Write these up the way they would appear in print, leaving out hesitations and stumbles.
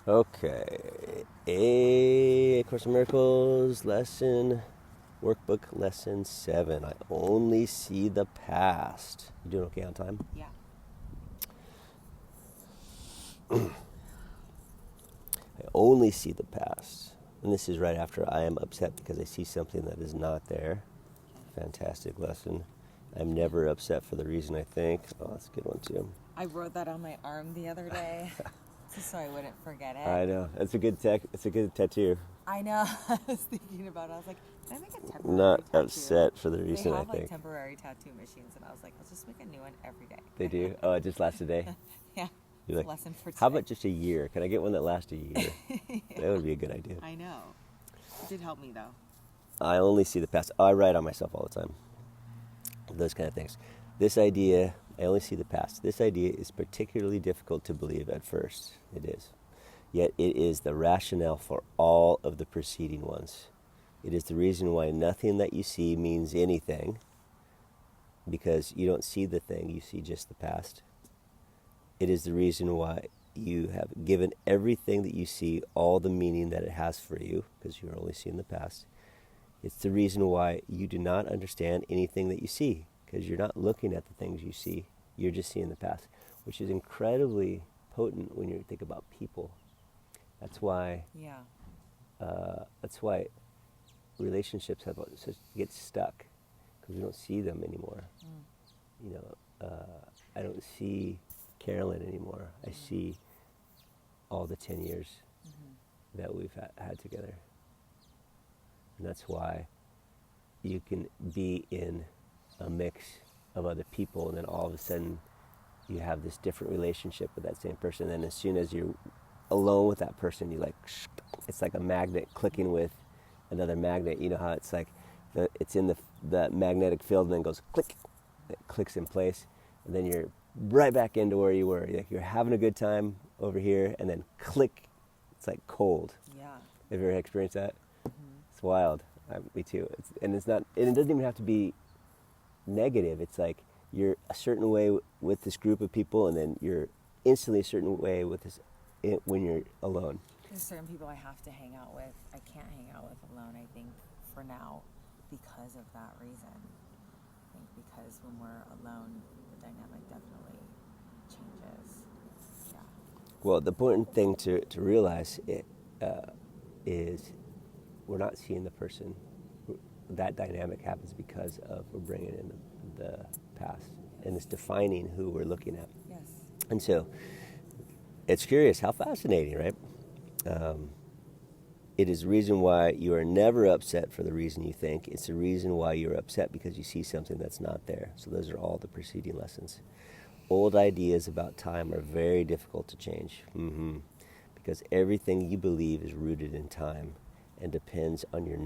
Okay. A Course in Miracles lesson, workbook lesson 7. I only see the past. You doing okay on time? Yeah. I only see the past. And this is right after I am upset because I see something that is not there. Fantastic lesson. I'm never upset for the reason I think. Oh, that's a good one too. I wrote that on my arm the other day just so I wouldn't forget it. I know. It's a good It's a good tattoo. I know. I was thinking about it. I was like, can I make a temporary Not tattoo? upset for the They reason I have like think. temporary tattoo machines, and I was like, I'll just make a new one every day. They do? Oh, it just lasts a day? Yeah. You're like, Lesson for today. how about just a year? Can I get one that lasts a year? Yeah. That would be a good idea. I know. It did help me though. I only see the past. I write on myself all the time. Those kind of things. This idea, I only see the past. This idea is particularly difficult to believe at first. It is. Yet it is the rationale for all of the preceding ones. It is the reason why nothing that you see means anything, because you don't see the thing, you see just the past. It is the reason why you have given everything that you see all the meaning that it has for you, because you're only seeing the past. It's the reason why you do not understand anything that you see, because you're not looking at the things you see. You're just seeing the past, which is incredibly potent when you think about people. That's why. Yeah. That's why relationships get stuck, because we don't see them anymore. You know, I don't see Carolyn anymore. I see all the 10 years that we've had together. And that's why you can be in a mix of other people, and then all of a sudden you have this different relationship with that same person. And then as soon as you're alone with that person, you like, it's like a magnet clicking with another magnet. You know how it's like it's in the magnetic field, and then goes click, it clicks in place, and then you're right back into where you were. You're having a good time over here, and then click, it's like cold. Yeah. Have you ever experienced that? It's wild. Me too. And it doesn't even have to be negative. It's like you're a certain way with this group of people, and then you're instantly a certain way with this when you're alone. There's certain people I have to hang out with. I can't hang out with alone, I think, for now, because of that reason. I think because when we're alone, the dynamic definitely changes. Yeah. Well, the important thing to realize is we're not seeing the person. That dynamic happens because of we're bringing in the past, and it's defining who we're looking at. Yes. And so it's curious, how fascinating, right? It is the reason why you are never upset for the reason you think. It's the reason why you're upset because you see something that's not there. So those are all the preceding lessons. Old ideas about time are very difficult to change, because everything you believe is rooted in time, and depends on your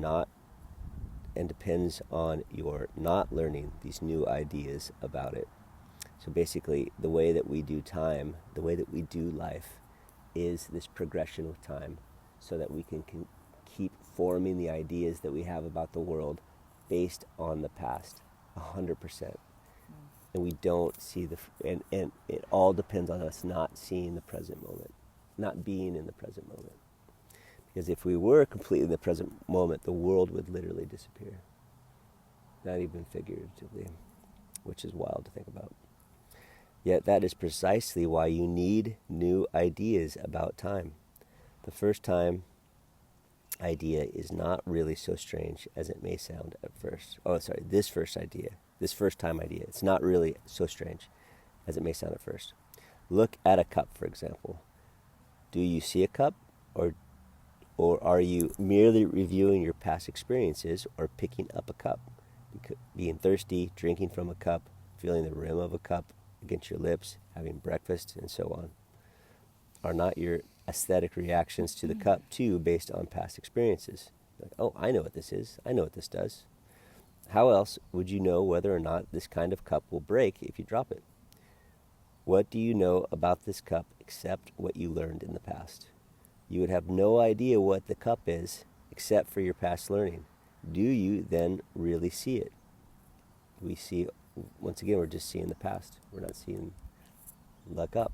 not learning these new ideas about it. So basically, the way that we do time, the way that we do life, is this progression with time, so that we can keep forming the ideas that we have about the world based on the past, 100%. And we don't see and it all depends on us not seeing the present moment, not being in the present moment. Because if we were completely in the present moment, the world would literally disappear. Not even figuratively, which is wild to think about. Yet that is precisely why you need new ideas about time. The first time idea is not really so strange as it may sound at first. This first time idea, it's not really so strange as it may sound at first. Look at a cup, for example. Do you see a cup, or are you merely reviewing your past experiences, or picking up a cup? Being thirsty, drinking from a cup, feeling the rim of a cup against your lips, having breakfast, and so on. Are not your aesthetic reactions to the cup too based on past experiences? Like, oh, I know what this is. I know what this does. How else would you know whether or not this kind of cup will break if you drop it? What do you know about this cup except what you learned in the past? You would have no idea what the cup is except for your past learning. Do you then really see it? We see, once again, we're just seeing the past. We're not seeing the cup,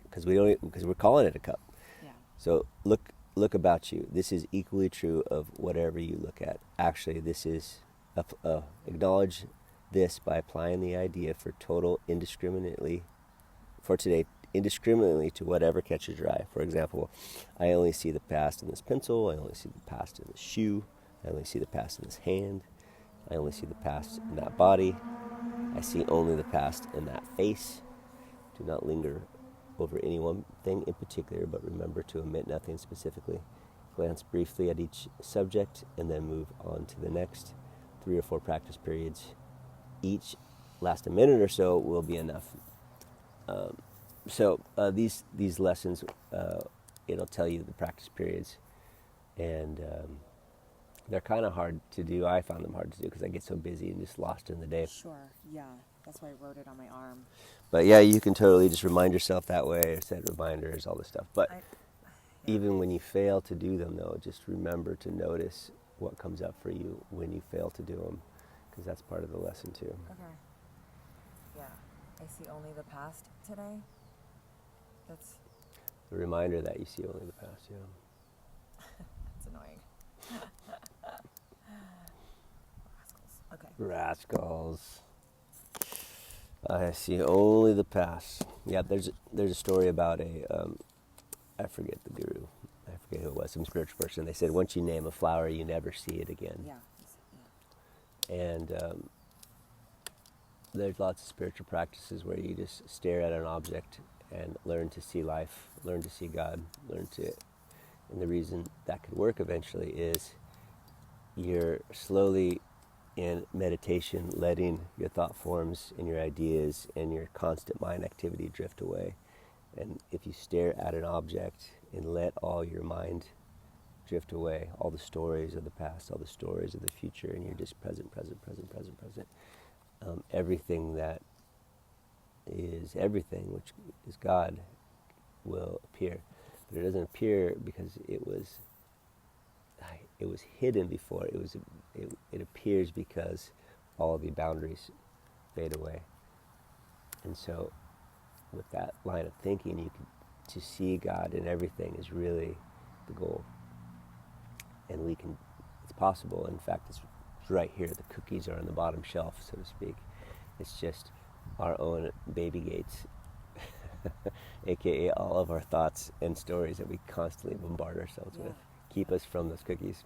because we're calling it a cup. Yeah. So look about you. This is equally true of whatever you look at. Actually, this is acknowledge this by applying the idea for total indiscriminately for today indiscriminately to whatever catches your eye. For example, I only see the past in this pencil. I only see the past in this shoe. I only see the past in this hand. I only see the past in that body. I see only the past in that face. Do not linger over any one thing in particular, but remember to omit nothing specifically. Glance briefly at each subject and then move on to the next. 3 or 4 practice periods each last a minute or so will be enough. These lessons, it'll tell you the practice periods, and they're kind of hard to do. I found them hard to do because I get so busy and just lost in the day. Sure, yeah. That's why I wrote it on my arm. But yeah, you can totally just remind yourself that way, or set reminders, all this stuff. But even when you fail to do them, though, just remember to notice what comes up for you when you fail to do them, because that's part of the lesson too. Okay. Yeah. I see only the past today. That's The reminder that you see only the past, yeah. that's annoying. Rascals. Okay. Rascals. I see only the past. Yeah, there's a story about I forget the guru. I forget who it was, some spiritual person. They said once you name a flower, you never see it again. Yeah. And there's lots of spiritual practices where you just stare at an object and learn to see life, learn to see God, and the reason that could work eventually is you're slowly in meditation letting your thought forms and your ideas and your constant mind activity drift away. And if you stare at an object and let all your mind drift away, all the stories of the past, all the stories of the future, and you're just present, everything that is everything, which is God, will appear. But it doesn't appear because it was hidden before. It appears because all of the boundaries fade away. And so with that line of thinking, to see God in everything is really the goal. And it's possible. In fact, it's right here. The cookies are on the bottom shelf, so to speak. It's just our own baby gates, aka all of our thoughts and stories that we constantly bombard ourselves with, keep us from those cookies.